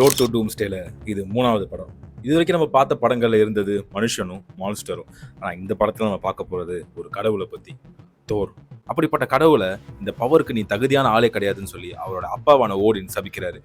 Road to டூம்ஸ்டேல இது 3வது படம். இதுவரைக்கும் நம்ம பார்த்த படங்கள்ல இருந்தது மனுஷனும், மான்ஸ்டரும். ஆனா இந்த படத்துல நம்ம பார்க்க போறது ஒரு கடவுள பத்தி. தோர். அப்படிப்பட்ட கடவுள இந்த பவருக்கு நீ தகுதியான ஆளே கிடையாதுன்னு சொல்லி அவரோட அப்பாவான ஓடின் சபிக்கிறாரு.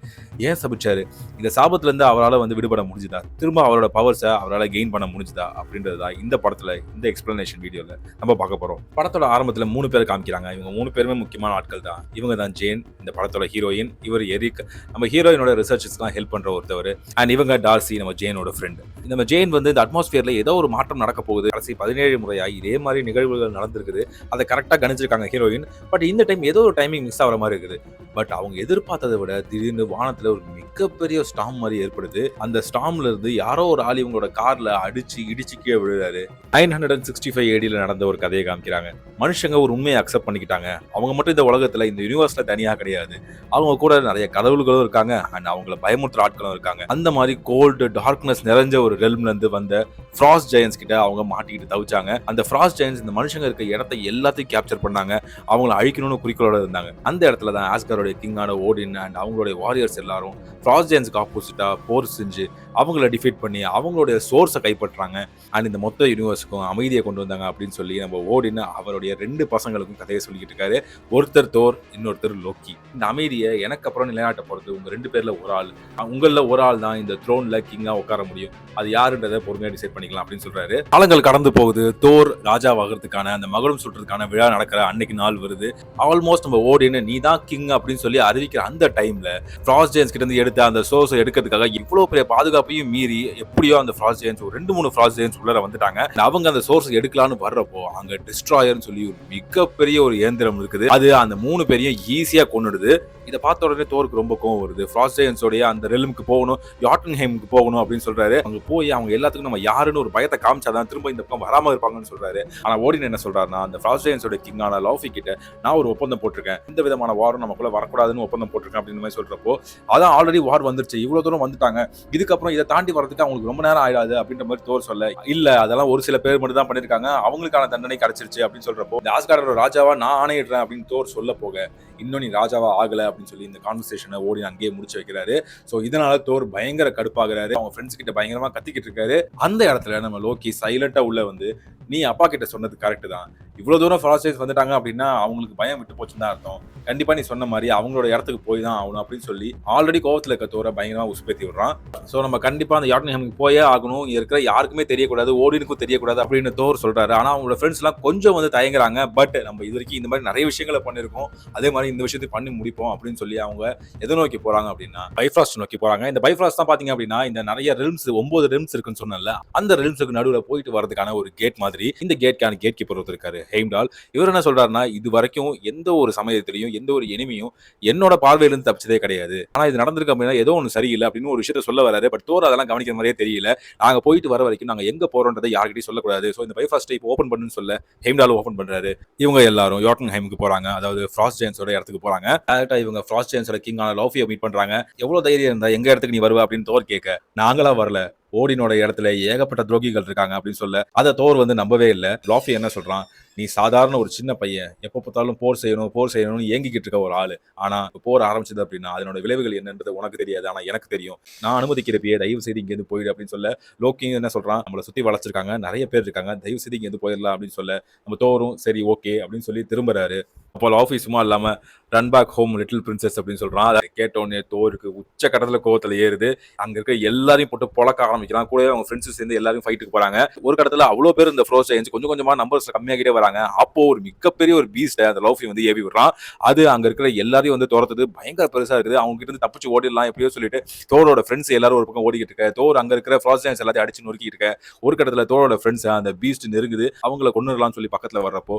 ஏன் சபிச்சாரு? இந்த சாபத்துல இருந்து அவரால விடுபட முடிஞ்சுதா? திரும்ப அவரோட பவர்ஸ அவரால கெயின் பண்ண முடிஞ்சுதா? அப்படின்றது தான் இந்த படத்துல இந்த எக்ஸ்பிளனேஷன் வீடியோல நம்ம பார்க்க போறோம். படத்தோட ஆரம்பத்துல 3 பேர் காமிக்கிறாங்க. இவங்க 3 பேருமே முக்கியமான ஆட்கள் தான். இவங்க தான் ஜேன், இந்த படத்தோட ஹீரோயின். இவர் எரிக், நம்ம ஹீரோயினோட ரிசர்ச்சஸ்லாம் ஹெல்ப் பண்ற ஒருத்தவர். அண்ட் இவங்க டார்சி, நம்ம ஜேனோட ஃப்ரெண்ட். நம்ம ஜேன் இந்த அட்மாஸ்பியர்ல ஏதோ ஒரு மாற்றம் நடக்க போகுது. கடைசி 17 முறையா இதே மாதிரி நிகழ்வுகள் நடந்திருக்குது. அதை கரெக்டா கணிச்சிருக்காங்க ஹீரோயின். பட் இந்த டைம் ஏதோ ஒரு டைமிங் மிஸ் ஆகிற மாதிரி இருக்குது. பட் அவங்க எதிர்பார்த்ததை விட திடீர்னு வானத்துல ஒரு மிகப்பெரிய ஸ்டார்ம் மாதிரி ஏற்படுது. அந்த ஸ்டார்ம்ல இருந்து யாரோ ஒரு ஆள் இவங்களோட கார்ல அடிச்சு இடிச்சு கீழே விழுறாரு. 965 ADல நடந்த ஒரு கதையை காமிக்கிறாங்க. மனுஷங்க ஒரு உண்மையை அக்செப்ட் பண்ணிக்கிட்டாங்க. அவங்க மட்டும் இந்த உலகத்துல, இந்த யூனிவர்ஸ்ல தனியா கிடையாது. அவங்க கூட நிறைய கடவுள்களும் இருக்காங்க. அண்ட் அவங்கள பயமுறுத்துற ஆட்களும் இருக்காங்க. அந்த மாதிரி கோல்டு டார்க்னஸ் நிறைஞ்ச ஒரு ரெல்ம்ல இருந்து வந்த ஃப்ராஸ்ட் ஜெயன்ஸ் கிட்ட அவங்க மாட்டிக்கிட்டு தவிச்சாங்க. அந்த ஃப்ராஸ்ட் ஜெயன்ஸ் இந்த மனுஷங்க இருக்க இடத்தை எல்லாத்தையும் கேப்சர் பண்ணாங்க. அவங்கள அழிக்கணும்னு குறிக்கோளோட இருந்தாங்க. அந்த இடத்துல தான் ஆஸ்காரோட கிங்கான ஓடின் அண்ட் அவங்களுடைய வாரியர்ஸ் எல்லாரும் ஃப்ராஸ்ட் ஜெயன்ஸ்க்கு ஆப்போசிட்டா போர் செஞ்சு அவங்கள டிஃபீட் பண்ணி அவங்களுடைய சோர்ஸை கைப்பற்றாங்க. அண்ட் இந்த மொத்த யூனிவர்ஸுக்கும் அமைதியை கொண்டு வந்தாங்க அப்படின்னு சொல்லி நம்ம ஓடின் அவருடைய 2 பசங்களுக்கும் கதையை சொல்லிக்கிட்டு இருக்காரு. ஒருத்தர் தோர், இன்னொருத்தர் லோக்கி. இந்த அமைதியை எனக்கு அப்புறம் நிலைநாட்ட போறது உங்க 2 பேர்ல ஒரு ஆள். உங்கள ஒரு ஆள் தான் இந்த த்ரோன்ல கிங்கா உட்கார முடியும். அது யாருன்றதை பொறுமையா டிசைட் பண்ணிக்கலாம் அப்படின்னு சொல்றாரு. காலங்கள் கடந்து போகுது. தோர் ராஜாவாகிறதுக்கான அந்த மகுடம் சுட்டுறதுக்கான விழா நடக்கிற அன்னைக்கு நாள் வருது. ஆல்மோஸ்ட் நம்ம ஓடின் நீ தான் கிங் அப்படின்னு சொல்லி அறிவிக்கிற அந்த டைம்ல ஃப்ராஸ்ட் ஜெயன்ஸ் கிட்ட இருந்து எடுத்த அந்த சோர்ஸை எடுக்கிறதுக்காக இவ்வளவு பெரிய பாதுகாப்பையும் மீறி எப்படியோ அந்த ஃப்ராஸ்ட் ஜெயன்ஸ் ஒரு 2-3 ஃப்ராஸ்ட் ஜெயன்ஸ் உள்ள வந்துட்டாங்க. அவங்க அந்த சோர்ஸ் எடுக்கலான்னு வர்றப்போ அங்க டிஸ்ட்ராயர்னு சொல்லி ஒரு மிகப்பெரிய ஒரு இயந்திரம் இருக்குது. அது அந்த 3 பேரையும் ஈஸியா கொன்னுடுது. இதை பார்த்த உடனே தோருக்கு ரொம்ப கோவம் வருது. ஃப்ராஸ்ட் ஜெயன்ஸோடைய அந்த ரெல்முக்கு போகணும், யாட்டன்ஹெய்முக்கு போகணும் அப்படின்னு சொல்றாரு. அங்க போய் அவங்க எல்லாத்துக்கும் நம்ம யாருன்னு ஒரு பயத்தை காமிச்சாதான் திரும்ப இந்த பக்கம் வராம இருப்பாங்கன்னு சொல்றாரு. ஆனா ஓடின் என்ன சொல்றாருன்னா, அந்த ஃப்ராஸ்ட் ஜெயன்ஸோட கிங்கான லாஃபி கிட்ட நான் ஒரு ஒப்பந்தம் போட்டிருக்கேன், இந்த விதமான வாரும் நமக்குள்ள வரக்கூடாதுன்னு ஒப்பந்தம் போட்டிருக்கேன் அப்படின்னு மாதிரி சொல்றப்போ, அதான் ஆல்ரெடி வார் வந்துருச்சு, இவ்வளவு தூரம் வந்துட்டாங்க, இதுக்கப்புறம் இதை தாண்டி வரதுக்கு அவங்களுக்கு ரொம்ப நேரம் ஆயிடாது அப்படின்ற மாதிரி தோர் சொல்ல, இல்ல அதெல்லாம் ஒரு சில பேர் மட்டும் தான் பண்ணிருக்காங்க, அவங்களுக்கான தண்டனை கிடைச்சிருச்சு அப்படின்னு சொல்றப்போ, இந்த ஆஸ்காரோட ராஜாவா நான் ஆணையிடுறேன் அப்படின்னு தோர் சொல்ல போக, இன்னும் நீ ராஜாவா ஆகல அப்படின்னு சொல்லி இந்த கான்வர்சேஷனை ஓடின் அங்கேயே முடிச்சு வைக்கிறாரு. சோ இதனால தோர் பயங்கர கடுப்பாகிறாரு. அவங்க ஃப்ரெண்ட்ஸ் கிட்ட பயங்கரமா கத்திக்கிட்டு இருக்காரு. அந்த இடத்துல நம்ம லோக்கி சைலண்டா உள்ள வந்து, நீ அப்பா கிட்ட சொன்னது கரெக்ட் தான், இவ்வளவு தூரம் ஃப்ராஸ்ட் ஜெயன்ஸ் வந்துட்டாங்க அப்படின்னா அவங்களுக்கு பயம் விட்டு போச்சுன்னு தான் அர்த்தம். கண்டிப்பா நீ சொன்ன மாதிரி அவங்களோட இடத்துக்கு போய் தான் ஆகணும் அப்படின்னு சொல்லி ஆல்ரெடி கோவத்துல இருக்க தோரை பயங்கரமா உசுப்பேத்தி விடுறான். சோ நம்ம கண்டிப்பா அந்த யாட்னிஹாமுக்கு போயே ஆகணும், இங்க இருக்கிற யாருக்குமே தெரியக்கூடாது, ஓடினுக்கும் தெரியக்கூடாது அப்படின்னு தோர் சொல்றாரு. ஆனா அவங்களோட ஃப்ரெண்ட்ஸ் எல்லாம் கொஞ்சம் தயங்குறாங்க. பட் நம்ம இது வரைக்கும் இந்த மாதிரி நிறைய விஷயங்களை பண்ணிருக்கோம், அதே மாதிரி இந்த விஷயத்தை பண்ணி முடிப்போம் அப்படின்னு சொல்லி அவங்க எதை நோக்கி போறாங்க அப்படின்னா பைஃப்ராஸ்ட் நோக்கி போறாங்க. இந்த பைஃப்ராஸ்ட் தான் பாத்தீங்க அப்படின்னா இந்த நிறைய ரெல்ம்ஸ் 9 ரெல்ம்ஸ் இருக்குன்னு சொன்னல, அந்த ரெல்ம்ஸுக்கு நடுவுல போயிட்டு வரதுக்கான ஒரு கேட் மாதிரி. இந்த கேட்கான கேட் கீப்பர் இருக்காரு ஹெய்ம்டால். இவர் என்ன சொல்றாருன்னா, இது வரைக்கும் எந்த ஒரு சமயத்திலையும் எந்த ஒரு எனிமியும் என்னோட பார்வையிலிருந்து தப்பிச்சதே கிடையாது. ஆனா இது நடந்திருக்கு அப்படின்னா ஏதோ ஒன்று சரியில்லை அப்படின்னு ஒரு விஷயத்த சொல்ல வராரு. பட் தோர் அதெல்லாம் கவனிக்கிற மாதிரியே தெரியல. நாங்க போயிட்டு வர வரைக்கும் நாங்க எங்க போறோன்றதை யார்கிட்டயும் சொல்லக்கூடாது. சோ இந்த பைஃப்ராஸ்ட் இப்போ ஓபன் பண்ணுன்னு சொல்ல ஹெய்ம்டால் ஓபன் பண்றாரு. இவங்க எல்லாரும் யாட்ன்ஹெய்முக்கு போறாங்க, அதாவது ஃப்ராஸ்ட் ஜெயன்ஸோட இடத்துக்கு போறாங்க. டேரக்டா இவங்க ஃப்ராஸ்ட் ஜெயன்ஸோட கிங்கான லாஃபியை மீட் பண்றாங்க. எவ்வளவு தைரியம் இருந்தா எங்க இடத்துக்கு நீ வருவ அப்படின்னு தோர் கேட்க, நாங்களா வரல, ஓடினோட இடத்துல ஏகப்பட்ட துரோகிகள் இருக்காங்க அப்படின்னு சொல்ல, அதை தோர் நம்பவே இல்லை. லாஃபி என்ன சொல்றான், நீ சாதாரண ஒரு சின்ன பையன், எப்ப பார்த்தாலும் போர் செய்யணும்னு ஏங்கிக்கிட்டு இருக்க ஒரு ஆளு. ஆனா போர் ஆரம்பிச்சது அப்படின்னா அதனோட விளைவுகள் என்னன்றது உனக்கு தெரியாது, ஆனா எனக்கு தெரியும். நான் அனுமதிக்கிறப்பயே தயவு செய்து இங்க இருந்து போயிடு அப்படின்னு சொல்ல, லோக்கி என்ன சொல்றான், நம்மளை சுத்தி வளைச்சிருக்காங்க, நிறைய பேர் இருக்காங்க, தயவு செய்து இங்க இருந்து போயிடலாம் அப்படின்னு சொல்ல, நம்ம தோரும் சரி ஓகே அப்படின்னு சொல்லி திரும்புறாரு. அப்போ லாஃபி சும்மா இல்லாம run back home little princess அப்படின்னு சொல்றான். அதை கேட்டோடனே தோருக்கு உச்ச கட்டத்துல கோவத்துல ஏறுது. அங்க இருக்க எல்லாரையும் போட்டு பொழக்க ஆரம்பிக்கிறான். கூடவே அவங்க ஃப்ரெண்ட்ஸ் சேர்ந்து எல்லாரும் ஃபைட்டுக்கு போறாங்க. ஒரு கடத்துல அவ்வளவு பேர் இந்த ஃப்ராஸ்ட் ஜெயன்ஸ் கொஞ்சம் கொஞ்சமா நம்பர்ஸ் கம்மியாகிட்டே வராங்க. அப்போ ஒரு மிகப்பெரிய ஒரு பீஸ்ட் அந்த லாஃபி ஏவி விடுறான். அது அங்க இருக்கிற எல்லாரையும் துரத்துது. பயங்கர பெருசா இருக்குது. அவங்க கிட்ட இருந்து தப்பிச்சு ஓடிடலாம் எப்படியோ சொல்லிட்டு தோரோட ஃப்ரெண்ட்ஸ் எல்லாரும் ஒரு பக்கம் ஓடிக்கிட்டு இருக்க, தோர் அங்க இருக்கிற ஃப்ராஸ்ட் ஜெயன்ஸ் எல்லாத்தையும் அடிச்சு நொறுக்கிட்டு இருக்க. ஒரு கடத்துல தோரோட ஃப்ரெண்ட்ஸ் அந்த பீஸ்ட் நெருங்குது, அவங்கள கொன்னுடலாம்னு சொல்லி பக்கத்துல வர்றப்போ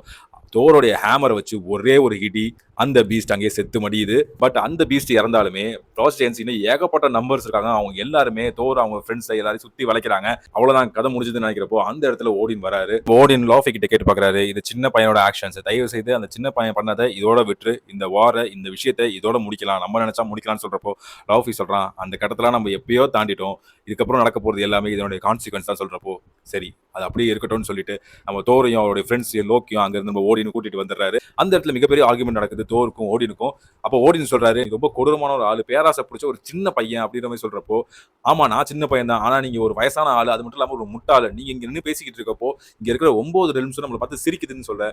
தோரோடைய ஹேமரை வச்சு ஒரே ஒரு இடி, அந்த பீஸ்ட் அங்கே செத்து மடியுது. பட் அந்த பீஸ்ட் இறந்தாலுமே ஃப்ராஸ்ட் ஜெயன்ஸ் இன்னும் ஏகப்பட்ட நம்பர்ஸ் இருக்காங்க. அவங்க எல்லாருமே தோர் அவங்க ஃப்ரெண்ட்ஸ் எல்லாரும் சுத்தி வளைக்கிறாங்க. அவ்வளவுதான் கதை முடிஞ்சதுன்னு நினைக்கிறப்போ அந்த இடத்துல ஓடின் வராரு. ஓடின் லாஃபி கிட்ட கேட்டு பாக்குறாரு, இது சின்ன பையனோட ஆக்ஷன்ஸ், தயவு செய்து அந்த சின்ன பையன் பண்ணதை இதோட விட்டு இந்த வார இந்த விஷயத்தை இதோட முடிக்கலாம், நம்ம நினைச்சா முடிக்கலாம்னு சொல்றப்போ லாஃபி சொல்றான், அந்த கடத்துல நம்ம எப்பயோ தாண்டிட்டோம், இதுக்கப்புறம் நடக்க போறது எல்லாமே இதனுடைய கான்சிக்வன்ஸ் தான் சொல்றப்போ சரி அது அப்படியே இருக்கட்டும்னு சொல்லிட்டு நம்ம தோரையும் அவருடைய ஃப்ரெண்ட்ஸ் லோக்கியும் அங்க இருந்து நம்ம ஓடின்னு கூட்டிட்டு வந்துடுறாரு. அந்த இடத்துல மிகப்பெரிய ஆர்குமெண்ட் நடக்குது. தோருக்கும் தோருக்கும் ஓடினுக்கும். அப்போ ஓடின் சொல்றாரு, "நீ ரொம்ப கொடூரமான ஒரு ஆளு, பேராசை பிடிச்ச ஒரு சின்ன பையன்" அப்படின்ற மாதிரி சொல்றப்போ, ஆமா நான் சின்ன பையன் தான், ஆனா நீங்க ஒரு வயசான ஆளு, அது மட்டும் இல்லாம ஒரு முட்டாளு, நீங்க இங்க நின்னு பேசிக்கிட்டு இருக்கப்போ இங்க இருக்கிற 9 ரெல்ம்ஸும் நம்மள பார்த்து சிரிக்குதுன்னு சொல்ற.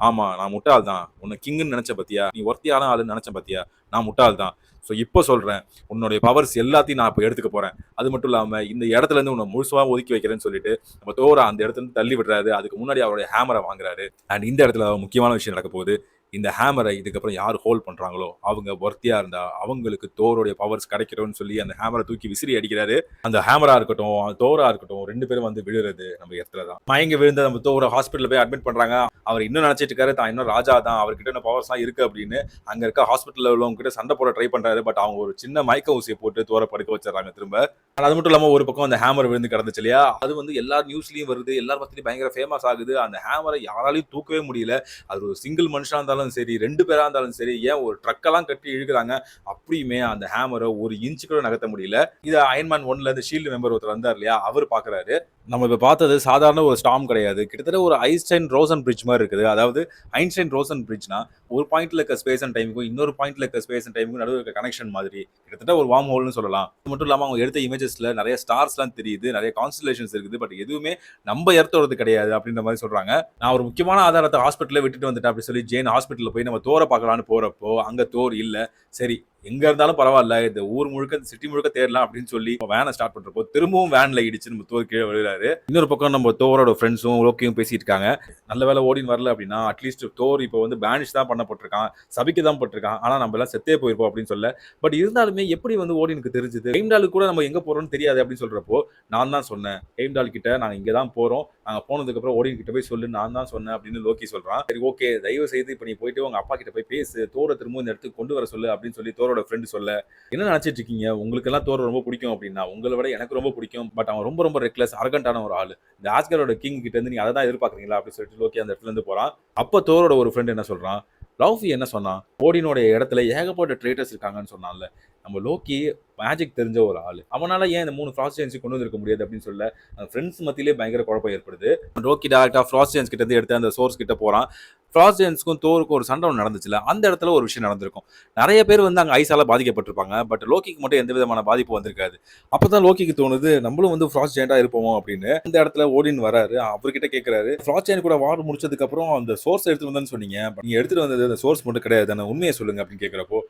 ஆமா நான் முட்டாள் தான், உன்னை கிங்குன்னு நினைச்ச பாத்தியா, நீ ஒர்த்தியான ஆளுன்னு நினைச்சேன் பாத்தியா, நான் முட்டாள் தான். ஸோ இப்போ சொல்றேன், உன்னுடைய பவர்ஸ் எல்லாத்தையும் நான் இப்போ எடுத்துக்க போறேன், அது மட்டும் இல்லாம இந்த இடத்துல இருந்து உன்னை முழுசா ஒதுக்கி வைக்கிறேன்னு சொல்லிட்டு நம்ம தோரா அந்த இடத்துல இருந்து தள்ளி விடுறாரு. அதுக்கு முன்னாடி அவருடைய ஹேமரை வாங்குறாரு. அண்ட் இந்த இடத்துல முக்கியமான விஷயம் நடக்க போகுது. இந்த ஹேமரை இதுக்கப்புறம் யார் ஹோல்ட் பண்றாங்களோ அவங்க ஒர்த்தியா இருந்தா அவங்களுக்கு தோருடைய பவர்ஸ் கிடைக்கிறோம்னு சொல்லி அந்த ஹேமரை தூக்கி விசிறி அடிக்கிறாரு. அந்த ஹேமரா இருக்கட்டும், தோரா இருக்கட்டும், 2 பேரும் வந்து விழுறது நம்ம இடத்துல தான். மயங்கி விழுந்த நம்ம தோரை ஹாஸ்பிட்டல் போய் அட்மிட் பண்றாங்க. அவர் இன்னும் நினைச்சிட்டு இருக்காரு தான் இன்னும் ராஜா தான், அவர்கிட்ட என்ன பவர்ஸ் தான் இருக்கு அப்படின்னு. அங்க இருக்க ஹாஸ்பிட்டல்ல உள்ளவங்க கிட்ட சண்டை போட ட்ரை பண்றாரு. பட் அவங்க ஒரு சின்ன மயக்க ஊசியை போட்டு தோரை படுக்க வச்சிடறாங்க திரும்ப. அது மட்டும் இல்லாம ஒரு பக்கம் அந்த ஹேமர் விழுந்து கிடந்துச்சு இல்லையா, அது வந்து எல்லா நியூஸ்லயும் வருது, எல்லார் பத்தியும் பயங்கர ஃபேமஸ் ஆகுது. அந்த ஹேமரை யாராலையும் தூக்கவே முடியல. அது ஒரு சிங்கிள் மனுஷனா இருந்தாலும் சரி, 2 பேரா இருந்தாலும் சரி, ஏன் ஒரு ட்ரக்கெல்லாம் கட்டி இழுக்கிறாங்க, அப்படியுமே அந்த ஹேமரை ஒரு இன்ச்சு கூட நகர்த்த முடியல. இது அயன்மேன் 1ல இருந்து ஷீல்டு மெம்பர் ஒருத்தர் வந்தார் இல்லையா, அவர் பாக்குறாரு. நம்ம இப்ப பார்த்தது சாதாரண ஒரு ஸ்டார்ம் கிடையாது, கிட்டத்தட்ட ஒரு ஐன்ஸ்டைன் ரோசன் பிரிட்ஜ் மாதிரி இருக்குது. அதாவது ஐன்ஸ்டைன் ரோசன் பிரிட்ஜ்னா ஒரு பாயிண்ட்ல இருக்க ஸ்பேஸ் அண்ட் டைமுக்கும் இன்னொரு பாயிண்ட்ல இருக்க ஸ்பேஸ் அண்ட் டைமுக்கும் நடுவில் இருக்க கனெக்ஷன் மாதிரி, கிட்டத்தட்ட ஒரு வார்ம் ஹோல்னு சொல்லலாம். அது மட்டும் இல்லாம அவங்க எடுத்த இமேஜஸ்ல நிறைய ஸ்டார்ஸ்லாம் தெரியுது, நிறைய கான்ஸ்டலேஷன்ஸ் இருக்குது. பட் எதுவுமே நம்ம எர்த்தோடது கிடையாது அப்படின்ற மாதிரி சொல்றாங்க. நான் ஒரு முக்கியமான ஆதாரத்தை ஹாஸ்பிட்டல்ல விட்டுட்டு வந்துட்டேன் அப்படி சொல்லி ஜேன் ஹாஸ்பிட்டல்ல போய் நம்ம தோரை பார்க்கலான்னு போறப்போ அங்க தோர் இல்ல. சரி எங்க இருந்தாலும் பரவாயில்ல, இந்த ஊர் முழுக்க சிட்டி முழுக்க தேடலாம் அப்படின்னு சொல்லி வேனை ஸ்டார்ட் பண்றப்போ திரும்பவும் வேன்ல இடிச்சு நம்ம தோர் கீழே விழுறாரு. இன்னொரு பக்கம் நம்ம தோரோட ஃப்ரெண்ட்ஸும் லோக்கியும் பேசிட்டு இருக்காங்க. நல்ல வேலை ஓடின்னு வரல அப்படின்னா அட்லீஸ்ட் தோர் இப்போ வந்து பேனிஷ் தான் பண்ணப்பட்டிருக்கான், சபிக்கு தான் பட்டிருக்கான், ஆனா நம்ம எல்லாம் செத்தே போயிருப்போம் அப்படின்னு சொல்ல. பட் இருந்தாலுமே எப்படி வந்து ஓடினுக்கு தெரிஞ்சது, ஹெய்ம்டாலுக்கு கூட நம்ம எங்க போறோம்னு தெரியாது அப்படின்னு சொல்றப்போ, நான் தான் சொன்னேன் ஹெய்ம்டால் கிட்ட, நாங்க இங்க தான் போறோம், நாங்க போனதுக்கு அப்புறம் ஓடின் கிட்ட போய் சொல்லு, நான் தான் சொன்னேன் அப்படின்னு லோக்கி சொல்றான். சரி ஓகே, தயவு செய்து இப்ப நீ போயிட்டு உங்க அப்பா கிட்ட போய் பேசு, தோரை திரும்ப இந்த இடத்துக்கு கொண்டு வர சொல்லு அப்படின்னு சொல்லி தோரோட ஃப்ரெண்ட் சொல்ல. என்ன நினைச்சிட்டு இருக்கீங்க, உங்களுக்கு எல்லாம் தோர் ரொம்ப பிடிக்கும் அப்படின்னா உங்களை விட எனக்கு ரொம்ப பிடிக்கும், பட் அவன் ரொம்ப ரொம்ப ரெக்லஸ் அரகண்டான ஒரு ஆளு, இந்த ஆஸ்கரோட கிங் கிட்ட இருந்து நீங்க அதை தான் எதிர்பார்க்குறீங்களா அப்படின்னு சொல்லிட்டு லோக்கி அந்த இடத்துல இருந்து போறான். அப்ப தோரோட ஒரு ஃப்ரெண்ட் என்ன சொல்றான், லவ்ஃபி என்ன சொன்னான், ஓடினோட இடத்துல ஏகப்பட்ட ட்ரேட்டர்ஸ் இருக்காங்கன்னு சொன்னான்ல, நம்ம லோக்கி மேஜிக் தெரிஞ்ச ஒரு ஆளு, அவனால ஏன் இந்த 3 ஃப்ராஸ்ட் ஜெயின்ஸ் கொண்டு வந்திருக்க முடியாது அப்படின்னு சொல்ல ஃப்ரெண்ட்ஸ் மத்தியிலே பயங்கர குழப்பம் ஏற்படுது. லோக்கி டேரக்டா ஃப்ராஸ்ட் ஜெயின்ஸ் கிட்ட இருந்து எடுத்து அந்த சோர்ஸ் கிட்ட போறான். ஃப்ராஸ்ட் ஜெயின்ஸ்க்கும் தோருக்கும் ஒரு சண்டை ஒன்று நடந்துச்சுல, அந்த இடத்துல ஒரு விஷயம் நடந்திருக்கும். நிறைய பேர் வந்து அங்கே ஐஸால பாதிக்கப்பட்டிருப்பாங்க, பட் லோக்கிக்கு மட்டும் எந்த விதமான பாதிப்பு வந்திருக்காது. அப்பதான் லோக்கிக்கு தோணுது நம்மளும் வந்து ஃப்ராஸ்ட் ஜெயின்டா இருப்போமோ அப்படின்னு. இந்த இடத்துல ஓடின் வராரு, அவர்கிட்ட கேட்கிறாரு, ஃப்ராஸ்ட் ஜெயின் கூட வார் முடிச்சதுக்கு அப்புறம் அந்த சோர்ஸ் எடுத்துட்டு வந்தேன்னு சொன்னீங்க, நீங்க எடுத்துட்டு வந்தது அந்த சோர்ஸ் மட்டும் கிடையாது, நான் உண்மையை சொல்லுங்க அப்படின்னு கேட்கிறப்போ,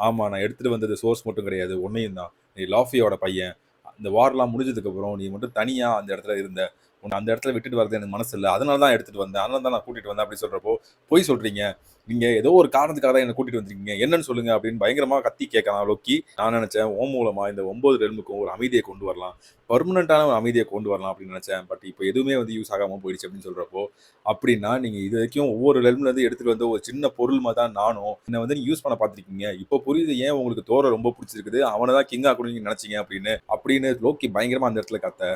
ஆமா நான் எடுத்துட்டு வந்தது சோர்ஸ் மட்டும் கிடையாது, உன்னையும் தான், நீ லாஃபியோட பையன், இந்த வார்லாம் முடிஞ்சதுக்கு அப்புறம் நீ மட்டும் தனியா அந்த இடத்துல இருந்த, உன்னை அந்த இடத்துல விட்டுட்டு வரது எனக்கு மனசு இல்லை, அதனால தான் எடுத்துட்டு வந்தேன், அதனால தான் நான் கூட்டிட்டு வந்தேன் அப்படின்னு சொல்றப்போ, போய் சொல்றீங்க, நீங்க ஏதோ ஒரு காரணத்துக்காக தான் என்ன கூட்டிட்டு வந்திருக்கீங்க, என்னன்னு சொல்லுங்க அப்படின்னு பயங்கரமா கத்தி கேட்கலாம் லோக்கி. நான் நினைச்சேன் ஓ மூலமா இந்த 9 ரெல்முக்கும் ஒரு அமைதியை கொண்டு வரலாம், பர்மனண்டான ஒரு அமைதியை கொண்டு வரலாம் அப்படின்னு நினைச்சேன். பட் இப்போ எதுவுமே வந்து யூஸ் ஆகாம போயிடுச்சு அப்படின்னு சொல்றப்போ, அப்படின்னா நீங்க இது வரைக்கும் ஒவ்வொரு ரெல்ம்ல இருந்து எடுத்துட்டு வந்து ஒரு சின்ன பொருள் மாதிரி தான் நானும் என்ன வந்து நீங்க யூஸ் பண்ண பார்த்திருக்கீங்க, இப்போ புரியுது ஏன் உங்களுக்கு தோரை ரொம்ப பிடிச்சிருக்குது, அவனை தான் கிங்கா கூட நீங்க நினைச்சீங்க அப்படின்னு லோக்கி பயங்கரமா அந்த இடத்துல கத்த.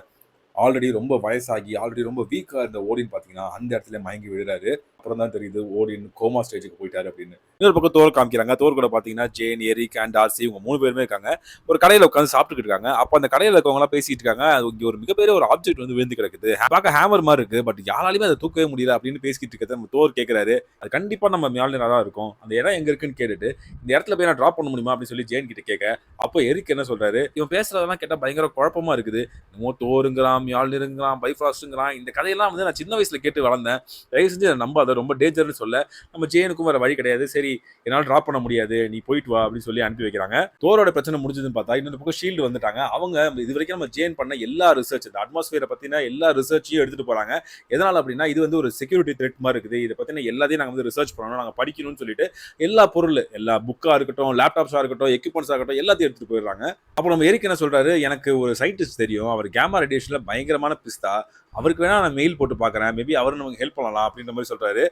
ஆல்ரெடி ரொம்ப வயசாகி ஆல்ரெடி ரொம்ப வீக்கா இருந்த ஓடின் பாத்தீங்கன்னா அந்த இடத்துல மயங்கி விழுறாரு. அப்புறம் தான் தெரியுது ஓடின் கோமா ஸ்டேஜுக்கு போயிட்டாரு அப்படின்னு. இன்னொரு பக்கம் தோர் காமிக்கிறாங்க. தோர் கூட பாத்தீங்கன்னா ஜேன், எரிக் அண்ட் டார்சி இவங்க 3 பேருமே இருக்காங்க. ஒரு கடையில உட்காந்து சாப்பிட்டுக்கிட்டு இருக்காங்க. அப்ப அந்த கடையில இருக்கவங்க எல்லாம் பேசிட்டு இருக்காங்க. இங்க ஒரு மிகப்பெரிய ஒரு ஆப்ஜெக்ட் வந்து விழுந்து கிடக்குது, பார்க்க ஹேமர் மாதிரி இருக்கு, பட் யாராலுமே அதை தூக்கவே முடியல அப்படின்னு பேசிக்கிட்டு இருக்கிறத நம்ம தோர் கேட்கிறாரு. அது கண்டிப்பா நம்ம மியால்னிரா தான் இருக்கும், அந்த இடம் எங்க இருக்குன்னு கேட்டுட்டு இந்த இடத்துல போய் நான் டிராப் பண்ண முடியுமா அப்படின்னு சொல்லி ஜேன் கிட்ட கேட்க, அப்போ எரிக் என்ன சொல்றாரு, இவன் பேசுறதெல்லாம் கேட்டா பயங்கர குழப்பமா இருக்குது, என்னமோ தோருங்கிறான், மியால்னிருங்கிறான், பைஃப்ராஸ்ட்ங்கிறான், இந்த கதையெல்லாம் வந்து நான் சின்ன வயசுல கேட்டு வளர்ந்தேன், தயவு செஞ்சு நம்ப அதை ரொம்ப டேஞ்சர்னு சொல்ல நம்ம ஜேனுக்கும் வேற வழி கிடையாது, சரி என்னால் டிராப் பண்ண முடியாது நீ போயிட்டு வா அப்படின்னு சொல்லி அனுப்பி வைக்கிறாங்க. தோரோட பிரச்சனை முடிஞ்சதுன்னு பார்த்தா இன்னொரு பக்கம் ஷீல்டு வந்துட்டாங்க. அவங்க இது வரைக்கும் நம்ம ஜேன் பண்ண எல்லா ரிசர்ச், இந்த அட்மாஸ்பியரை பத்தின எல்லா ரிசர்ச்சையும் எடுத்துட்டு போறாங்க. எதனால அப்படின்னா இது வந்து ஒரு செக்யூரிட்டி த்ரெட் மாதிரி இருக்குது, இதை பத்தின எல்லாத்தையும் நாங்கள் வந்து ரிசர்ச் பண்ணணும், நாங்கள் படிக்கணும்னு சொல்லிட்டு எல்லா பொருள், எல்லா புக்கா இருக்கட்டும், லேப்டாப்ஸா இருக்கட்டும், எக்யூப்மெண்ட்ஸா இருக்கட்டும், எல்லாத்தையும் எடுத்துட்டு போயிடுறாங்க. அப்போ நம்ம எரிக் என்ன சொல்றாரு, எனக்கு ஒரு சயின்டிஸ்ட் தெரியும், அவர் கேமா ரேடியேஷன்ல பயங்கரமான பிஸ்தா, அவருக்கு வேணா நான் மெயில் போட்டு பாக்குறேன், மேபி அவர் நமக்கு ஹெல்ப் பண்ணலாம் அப்படின்ற மாதிரி சொல்றாரு.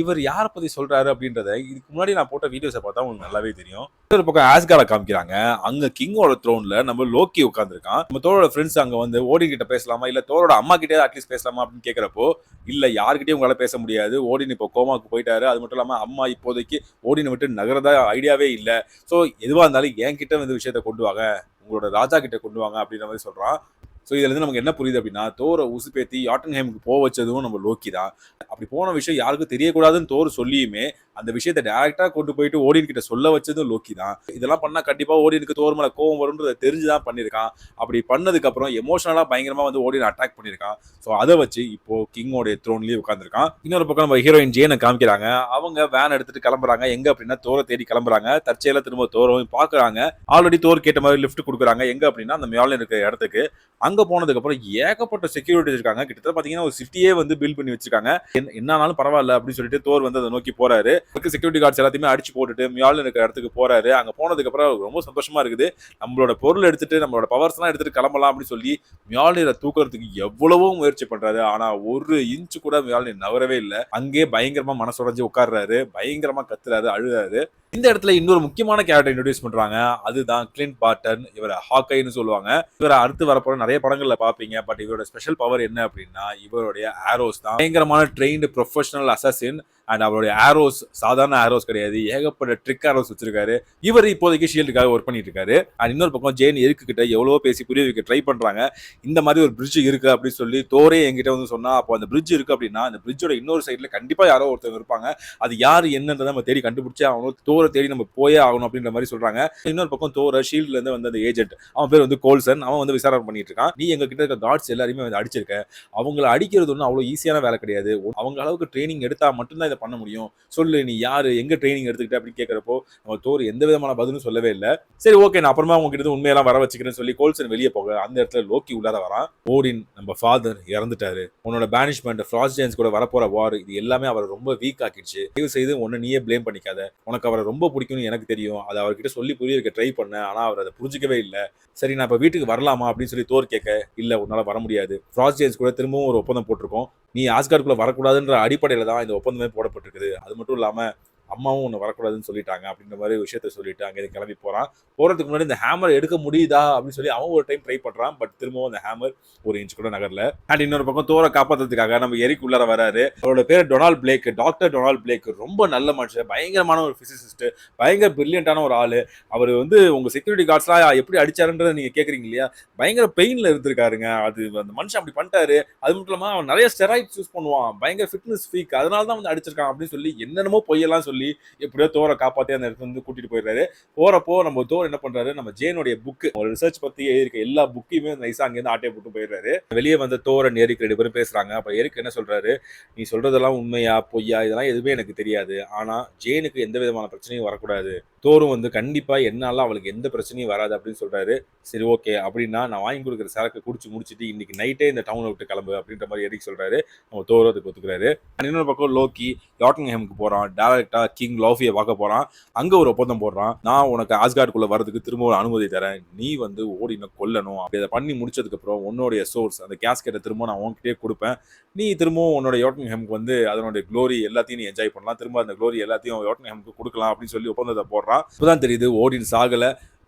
இவர் யாரை பத்தி சொல்றாரு அப்படின்றத இதுக்கு முன்னாடி நான் போட்ட வீடியோஸை பார்த்தா உங்களுக்கு நல்லாவே தெரியும். ஒரு பக்கம் ஆஸ்கார்டை காமிக்கிறாங்க. அங்க கிங்கோட த்ரோன்ல நம்ம லோக்கி உட்காந்துருக்கான். நம்ம தோரோட ஃப்ரெண்ட்ஸ் அங்க வந்து ஓடின் கிட்ட பேசலாமா, இல்ல தோரோட அம்மா கிட்டே அட்லீஸ்ட் பேசலாமா அப்படின்னு கேட்கிறப்போ, இல்ல யாருக்கிட்டையும் உங்களால பேச முடியாது, ஓடின் இப்போ கோமாக்கு போயிட்டாரு, அது மட்டும் இல்லாம அம்மா இப்போதைக்கு ஓடினை விட்டு நகரதா ஐடியாவே இல்லை, ஸோ எதுவா இருந்தாலும் என் கிட்ட வந்து விஷயத்த கொண்டு வாங்க, உங்களோட ராஜா கிட்ட கொண்டு வாங்க அப்படின்ற மாதிரி சொல்றான். ஸோ இதுல இருந்து நமக்கு என்ன புரியுது அப்படின்னா, தோரை உசுப்பேத்தி யாட்டன்ஹேமுக்கு போக வச்சதும் நம்ம லோக்கி தான். அப்படி போன விஷயம் யாருக்கும் தெரியக்கூடாதுன்னு தோர் சொல்லியுமே அந்த விஷயத்தை டைரக்டா கொண்டு போயிட்டு ஓடின் கிட்ட சொல்ல வச்சதும் லோக்கி தான். இதெல்லாம் பண்ணா கண்டிப்பா ஓடினுக்கு தோர் மேல கோவம் வரும்ன்றத தெரிஞ்சுதான் பண்ணிருக்கான். அப்படி பண்ணதுக்கு அப்புறம் எமோஷனலா பயங்கரமா வந்து ஓடின் அட்டாக் பண்ணிருக்கான். ஸோ அதை வச்சு இப்போ கிங்கோடைய த்ரோன்லயே உட்காந்துருக்கான். இன்னொரு பக்கம் நம்ம ஹீரோயின் ஜேனை காமிக்கிறாங்க. அவங்க வேன் எடுத்துட்டு கிளம்புறாங்க. எங்க அப்படின்னா தோரை தேடி கிளம்புறாங்க. தற்செயலா திரும்ப தோரும் பாக்குறாங்க. ஆல்ரெடி தோர் கேட்ட மாதிரி லிஃப்ட் கொடுக்குறாங்க. எங்க அப்படின்னா அந்த மியாலின் இருக்கிற இடத்துக்கு. அங்க போனதுக்கு அப்புறம் ஏகப்பட்ட செக்யூரிட்டி இருக்காங்க. கிட்டத்தட்ட பாத்தீங்கன்னா ஒரு சிட்டியே வந்து பில்ட் பண்ணி வச்சிருக்காங்க. என்னாலும் பரவாயில்ல அப்படின்னு சொல்லிட்டு தோர் வந்து அதை நோக்கி போறாரு. செக்யூரிட்டி கார்ட்ஸ் எல்லாத்தையுமே அடிச்சு போட்டுட்டு மியாலின் இருக்கிற இடத்துக்கு போறாரு. அங்க போனதுக்கு அப்புறம் ரொம்ப சந்தோஷமா இருக்குது. நம்மளோட பொருள் எடுத்துட்டு நம்மளோட பவர்ஸ் எல்லாம் எடுத்துட்டு கிளம்பலாம் அப்படின்னு சொல்லி மியாலினை தூக்குறதுக்கு எவ்வளவோ முயற்சி பண்றாரு. ஆனா ஒரு இன்ச்சு கூட மியாலின் நகரவே இல்லை. அங்கே பயங்கரமா மனசுடைஞ்சு உட்கார்றாரு. பயங்கரமா கத்துறாரு, அழுறாரு. இந்த இடத்துல இன்னொரு முக்கியமான கேரக்டர் இன்ட்ரோடியூஸ் பண்றாங்க. அதுதான் கிளின்ட் பார்டன். இவரை ஹாக்கைன்னு சொல்லுவாங்க. இவரை அடுத்து வரப்போற நிறைய படங்கள்ல பாப்பீங்க. பட் இவரோட ஸ்பெஷல் பவர் என்ன அப்படின்னா இவருடைய ஆரோஸ் தான். பயங்கரமான ட்ரெயின்டு ப்ரொஃபஷனல் அசாசின். அண்ட் அவருடைய ஆரோஸ் சாதாரண ஆரோஸ் கிடையாது. ஏகப்பட்ட ட்ரிக் ஆரோஸ் வச்சிருக்காரு. இவர் இப்போதைக்கு ஷீல்டுக்காக ஒர்க் பண்ணிட்டு இருக்காரு. அண்ட் இன்னொரு பக்கம் ஜேன் எரிக்கு கிட்ட எவ்வளவோ பேசி புரிய வைக்க ட்ரை பண்றாங்க. இந்த மாதிரி ஒரு பிரிட்ஜ் இருக்கு அப்படின்னு சொல்லி தோரே என்கிட்ட வந்து சொன்னா, அப்போ அந்த பிரிட்ஜ் இருக்கு அப்படின்னா அந்த பிரிட்ஜோட இன்னொரு சைட்ல கண்டிப்பா யாரோ ஒருத்தர் இருப்பாங்க. அது யாரு என்னன்றதை நம்ம தேடி கண்டுபிடிச்சே ஆகணும். தோரை தேடி நம்ம போயே ஆகணும் அப்படின்ற மாதிரி சொல்றாங்க. இன்னொரு பக்கம் தோரை ஷீல்ட்ல இருந்து வந்து அந்த ஏஜென்ட், அவன் பேர் வந்து கோல்சன், அவன் வந்து விசாரணை பண்ணிட்டு இருக்கான். நீ எங்க கிட்ட இருக்க கார்ட்ஸ் எல்லாருமே வந்து அடிச்சிருக்க. அவங்களை அடிக்கிறது ஒன்றும் அவ்வளவு ஈஸியான வேலை கிடையாது. அவங்க அளவுக்கு ட்ரைனிங் எடுத்தா மட்டும்தான் இதை பண்ண முடியும். சொல்லு நீ யாரு, எங்க ட்ரைனிங் எடுத்துக்கிட்ட அப்படின்னு கேட்கிறப்போ நம்ம தோர் எந்த விதமான பதிலும் சொல்லவே இல்லை. சரி ஓகே, நான் அப்புறமா உங்ககிட்ட உண்மையெல்லாம் வர வச்சுக்கிறேன்னு சொல்லி கோல்சன் வெளியே போக அந்த இடத்துல லோக்கி உள்ளார வரான். ஓடின் நம்ம ஃபாதர் இறந்துட்டாரு. உன்னோட பேனிஷ்மெண்ட், ஃப்ராஸ்ட் ஜெயின்ஸ் கூட வரப்போற வார், இது எல்லாமே அவரை ரொம்ப வீக் ஆக்கிடுச்சு. தயவு செய்து உன்னை நீயே பிளேம் பண்ணிக்காத. உனக்கு அவரை ரொம்ப பிடிக்கும்னு எனக்கு தெரியும். அதை அவர்கிட்ட சொல்லி புரிய வைக்க ட்ரை பண்ணேன். ஆனா அவர் அதை புரிஞ்சிக்கவே இல்லை. சரி நான் இப்ப வீட்டுக்கு வரலாமா அப்படின்னு சொல்லி தோர் கேட்க, இல்ல உன்னால வர முடியாது. ஃப்ராஸ்ட் ஜெயின்ஸ் கூட திரும்பவும் ஒரு ஒப்பந்தம் போட்டிருக்கோம். நீ ஆஸ்கார்டுக்குள்ள வரக்கூடாதுன்ற அடிப்படையில தான் இந்த ஒப்பந்தமே போடப்பட்டிருக்குது. அது மட்டும் இல்லாம அம்மாவும் ஒன்று வரக்கூடாதுன்னு சொல்லிட்டாங்க அப்படின்ற மாதிரி விஷயத்த சொல்லிட்டு அங்கே கிளம்பி போறான். போறதுக்கு முன்னாடி இந்த ஹேமர் எடுக்க முடியுதா அப்படின்னு சொல்லி அவன் ஒரு டைம் ட்ரை பண்றான். பட் திரும்பவும் அந்த ஹேமர் ஒரு இன்ச் கூட நகரல. அண்ட் இன்னொரு பக்கம் தோரை காப்பாத்துறதுக்காக நம்ம எரிக் உள்ளார வராரு. அவரோட பேர் Donald Blake, doctor Donald Blake. ரொம்ப நல்ல மனுஷன், பயங்கரமான ஒரு பிசிசிஸ்ட், பயங்கர பிரில்லியண்டான ஒரு ஆளு. அவர் வந்து உங்க செக்யூரிட்டி கார்ட்ஸ்லாம் எப்படி அடிச்சாருன்றதை நீங்க கேக்குறீங்க இல்லையா, பயங்கர பெயின்ல இருந்திருக்காருங்க. அது அந்த மனுஷன் அப்படி பண்ணிட்டாரு. அது மட்டும் இல்லாம அவன் நிறைய ஸ்டெராய்ட்ஸ் யூஸ் பண்ணுவான், பயங்கர ஃபிட்னஸ் ஃப்ரீக், அதனால தான் வந்து அடிச்சிருக்கான் அப்படின்னு சொல்லி என்னென்னமோ பொய்யெல்லாம் சொல்லி எப்படியோ தோரை காப்பாத்தி அந்த இடத்துல வந்து கூட்டிட்டு போயிடுறாரு. போறப்போ நம்ம தோர் என்ன பண்றாரு, நம்ம ஜேனுடைய புக், ஒரு ரிசர்ச் பத்தி எழுதிருக்க எல்லா புக்கையுமே நைஸா அங்கேருந்து ஆட்டையை போட்டு போயிடுறாரு. வெளியே வந்து தோரன் எரிக் 2 பேரும் பேசுறாங்க. அப்ப எரிக் என்ன சொல்றாரு, நீ சொல்றதெல்லாம் உண்மையா பொய்யா இதெல்லாம் எதுவுமே எனக்கு தெரியாது. ஆனா ஜேனுக்கு எந்த விதமான பிரச்சனையும் வரக்கூடாது. தோரும் வந்து கண்டிப்பா என்னால அவளுக்கு எந்த பிரச்சனையும் வராது அப்படின்னு சொல்றாரு. சரி ஓகே, அப்படின்னா நான் வாங்கி கொடுக்குற சரக்கு குடிச்சு முடிச்சுட்டு இன்னைக்கு நைட்டே இந்த டவுனை விட்டு கிளம்பு அப்படின்ற மாதிரி எரிக் சொல்றாரு. நம்ம தோரும் அதுக்கு ஒத்துக்கிறாரு. இன்னொரு பக்கம் லோக்கி யாட்டன்ஹேமுக்கு போறான். டைரக்டா கிங் லோஃபியை பார்க்க போறான். அங்க ஒரு ஒப்பந்தம் போடுறான். நான் உனக்கு ஆஸ்கார்டுக்குள்ள வரதுக்கு திரும்ப ஒரு அனுமதி தரேன். நீ வந்து ஓடின கொல்லணும். அப்படி அதை பண்ணி முடிச்சதுக்கு அப்புறம் உன்னுடைய சோர்ஸ் அந்த கேஸ்கெட்டை திரும்ப நான் உன்கிட்டயே கொடுப்பேன். நீ திரும்பவும் உன்னோட யாட்டன்ஹேமுக்கு வந்து அதனுடைய க்ளோரி எல்லாத்தையும் நீ என்ஜாய் பண்ணலாம். திரும்ப அந்த க்ளோரி எல்லாத்தையும் யாட்டன்ஹேமுக்கு கொடுக்கலாம் அப்படின்னு சொல்லி ஒப்பந்தத்தை போடுறான். இப்பதான் தெரியுது ஓடின் சாகல,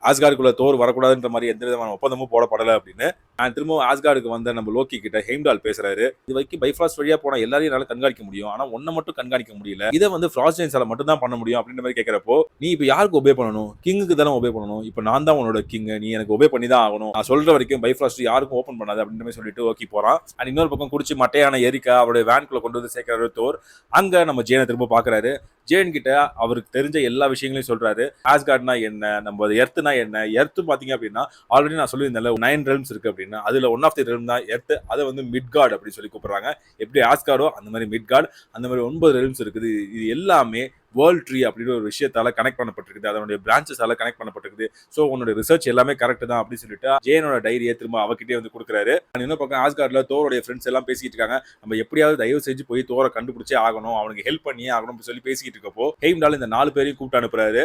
ஆஸ்கார்டுக்குள்ள தோர் வரக்கூடாதுன்ற மாதிரி எந்த விதமான ஒப்பந்தமும் போடப்படலை அப்படின்னு. திரும்ப ஆஸ்கார்டுக்கு வந்த நம்ம லோக்கி கிட்ட ஹெய்ம்டால் பேசுறாரு. இது வரைக்கும் பைஃப்ராஸ்ட் வழியா போனா எல்லாரையும் என்னால கண்காணிக்க முடியும், ஆனா ஒன்ன மட்டும் கண்காணிக்க முடியல. இதை வந்து ஃப்ராஸ்ட் ஜெயின்ஸால மட்டும் தான் பண்ண முடியும் அப்படின்ற மாதிரி கேட்கிறப்போ, நீ இப்ப யாருக்கு ஒபே பண்ணணும், கிங்குக்கு தானே ஒபே பண்ணணும். இப்ப நான் தான் உன்னோட கிங், நீ எனக்கு ஒபே பண்ணி தான் ஆகணும். நான் சொல்ற வரைக்கும் பைஃப்ராஸ்ட் யாருக்கும் ஓப்பன் பண்ணாது அப்படின்ற மாதிரி சொல்லிட்டு ஓகே போறான். அண்ட் இன்னொரு பக்கம் குடிச்சு மட்டையான எரிக்கா அவருடைய வேன்குள்ள கொண்டு வந்து சேர்க்கிறாரு தோர். அங்க நம்ம ஜேனை திரும்ப பாக்குறாரு. ஜேன் கிட்ட அவருக்கு தெரிஞ்ச எல்லா விஷயங்களையும் சொல்றாரு. ஆஸ்கார்ட்னா என்ன, நம்ம எர்த்னா என்ன. எர்த் பாத்தீங்க அப்படின்னா ஆல்ரெடி நான் சொல்லியிருந்தேன்ல 9 ரெல்ம்ஸ் இருக்கு அப்படின்னா அதுல ஒன் ஆஃப் தி ரெல்ம் தான் எர்த். அதை வந்து மிட்கார்ட் அப்படின்னு சொல்லி கூப்பிடுறாங்க. எப்படி ஆஸ்கார்டோ அந்த மாதிரி மிட்கார்ட், அந்த மாதிரி 9 ரெல்ம்ஸ் இருக்குது. இது எல்லாமே வேர்ல்ட் ட்ரீ அப்படின்ற ஒரு விஷயத்தால கனெக்ட் பண்ணப்பட்டிருக்குது, அதனுடைய பிரான்ச்சஸால கனெக்ட் பண்ணப்பட்டிருக்குது. ஸோ உன்னோட ரிசர்ச் எல்லாமே கரெக்ட் தான் அப்படின்னு சொல்லிட்டு ஜேனோட டைரியை திரும்ப அவகிட்டே வந்து கொடுக்குறாரு. இன்னொரு பக்கம் ஆஸ்கார்ட்ல தோருடைய ஃப்ரெண்ட்ஸ் எல்லாம் பேசிட்டு இருக்காங்க. நம்ம எப்படியாவது தயவு செஞ்சு போய் தோரை கண்டுபிடிச்சே ஆகணும், அவனுக்கு ஹெல்ப் பண்ணியே ஆகணும் அப்படின்னு சொல்லி பேசிட்டு இருக்கப்போ ஹெய்ம்டால் இந்த 4 பேரையும் கூப்பிட்டு அனுப்புறாரு.